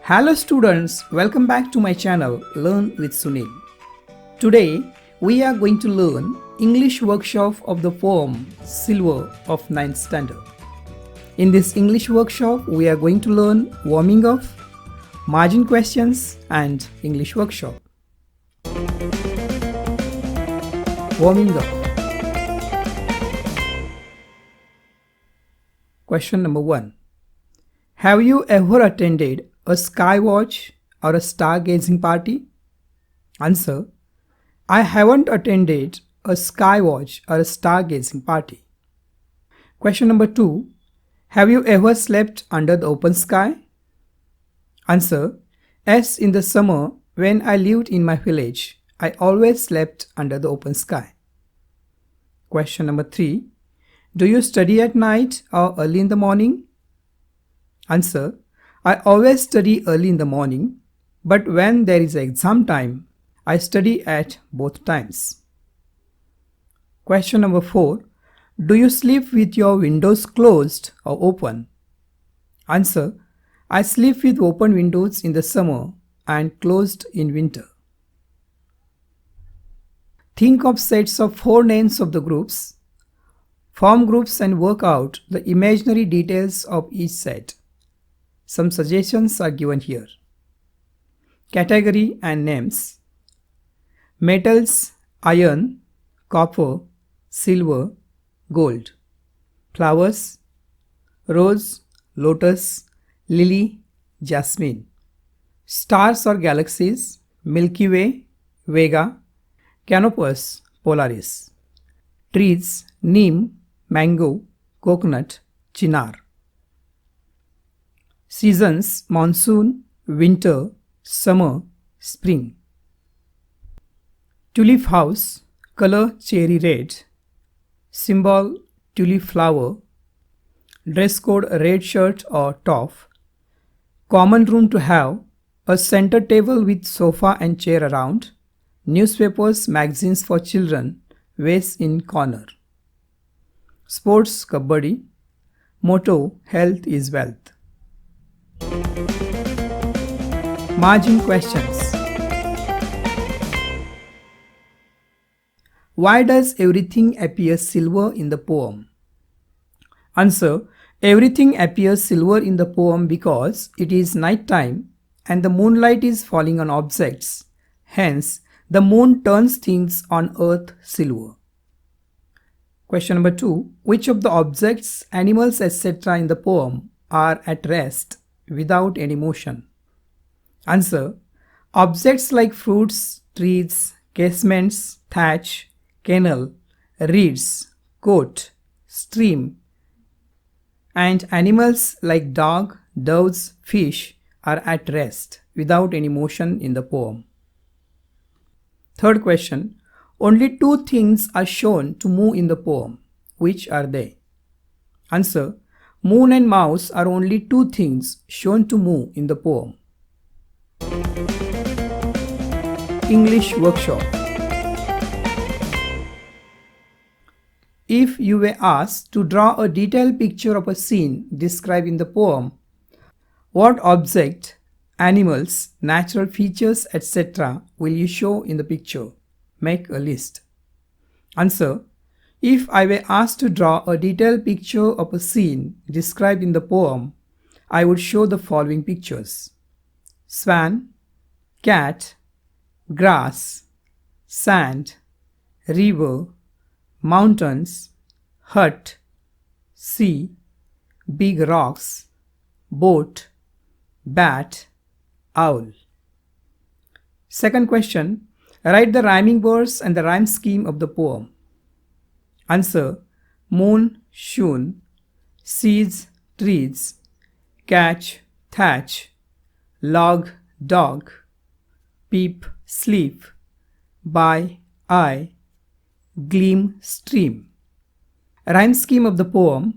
Hello students, welcome back to my channel Learn with Sunil. Today we are going to learn English workshop of the poem Silver of 9th standard. In this English workshop we are going to learn warming up, margin questions and English workshop. Warming up. Question number 1. Have you ever attended a sky watch or a stargazing party? Answer: I haven't attended a sky watch or a stargazing party. Question number 2. Have you ever slept under the open sky? Answer: yes, in the summer when I lived in my village, I always slept under the open sky. Question number 3. Do you study at night or early in the morning? Answer: I always study early in the morning, but when there is exam time, I study at both times. Question number 4. Do you sleep with your windows closed or open? Answer: I sleep with open windows in the summer and closed in winter. Think of sets of 4 names of the groups. Form groups and work out the imaginary details of each set. Some suggestions are given here. Category and names. Metals: iron, copper, silver, gold. Flowers: rose, lotus, lily, jasmine. Stars or galaxies: Milky Way, Vega, Canopus, Polaris. Trees: neem, mango, coconut, chinar. Seasons: monsoon, winter, summer, spring. Tulip house, color cherry red. Symbol: tulip flower. Dress code: red shirt or top. Common room to have: a center table with sofa and chair around. Newspapers, magazines for children, vase in corner. Sports: kabaddi. Motto: health is wealth. Margin questions. Why does everything appear silver in the poem? Answer: everything appears silver in the poem because it is night time and the moonlight is falling on objects. Hence, the moon turns things on earth silver. Question number 2. Which of the objects, animals, etc. in the poem are at rest without any motion? Answer: objects like fruits, trees, casements, thatch, kennel, reeds, coat, stream, and animals like dog, doves, fish are at rest without any motion in the poem. Third question. Only 2 things are shown to move in the poem. Which are they? Answer: moon and mouse are only 2 things shown to move in the poem. English workshop. If you were asked to draw a detailed picture of a scene described in the poem, what object, animals, natural features, etc. will you show in the picture? Make a list. Answer: if I were asked to draw a detailed picture of a scene described in the poem, I would show the following pictures: swan, cat, grass, sand, river, mountains, hut, sea, big rocks, boat, bat, owl. Second question. Write the rhyming words and the rhyme scheme of the poem. Answer: moon, shone, seeds, trees, catch, thatch, log, dog, peep, sleep, by, eye, gleam, stream. Rhyme scheme of the poem: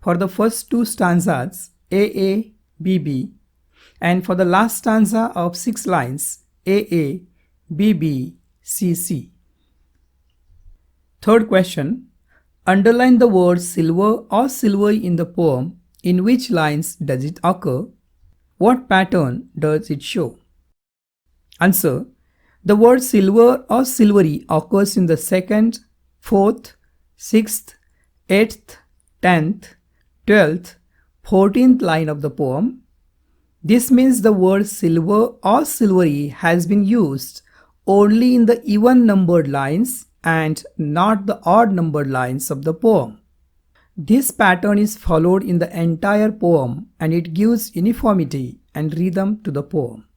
for the first 2 stanzas AA, BB, and for the last stanza of 6 lines AA, BB, CC. Third question. Underline the word silver or silvery in the poem. In which lines does it occur? What pattern does it show? Answer. The word silver or silvery occurs in the 2nd, 4th, 6th, 8th, 10th, 12th, 14th line of the poem. This means the word silver or silvery has been used only in the even numbered lines and not the odd numbered lines of the poem. This pattern is followed in the entire poem and it gives uniformity and rhythm to the poem.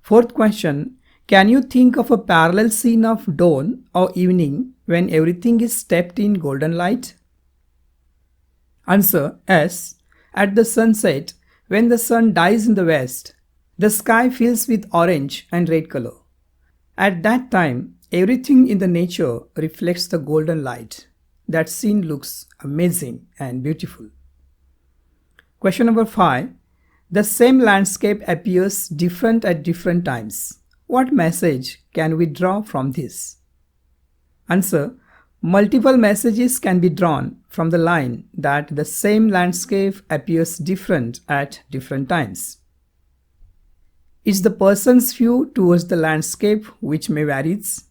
Fourth question, can you think of a parallel scene of dawn or evening when everything is steeped in golden light? Answer, yes. At the sunset, when the sun dies in the west, the sky fills with orange and red color. At that time, everything in the nature reflects the golden light. That scene looks amazing and beautiful. Question number 5. The same landscape appears different at different times. What message can we draw from this? Answer. Multiple messages can be drawn from the line that the same landscape appears different at different times. It's the person's view towards the landscape which may varies.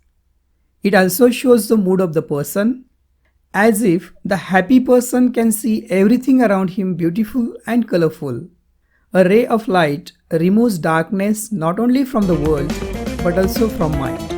It also shows the mood of the person, as if the happy person can see everything around him beautiful and colorful. A ray of light removes darkness not only from the world but also from mind.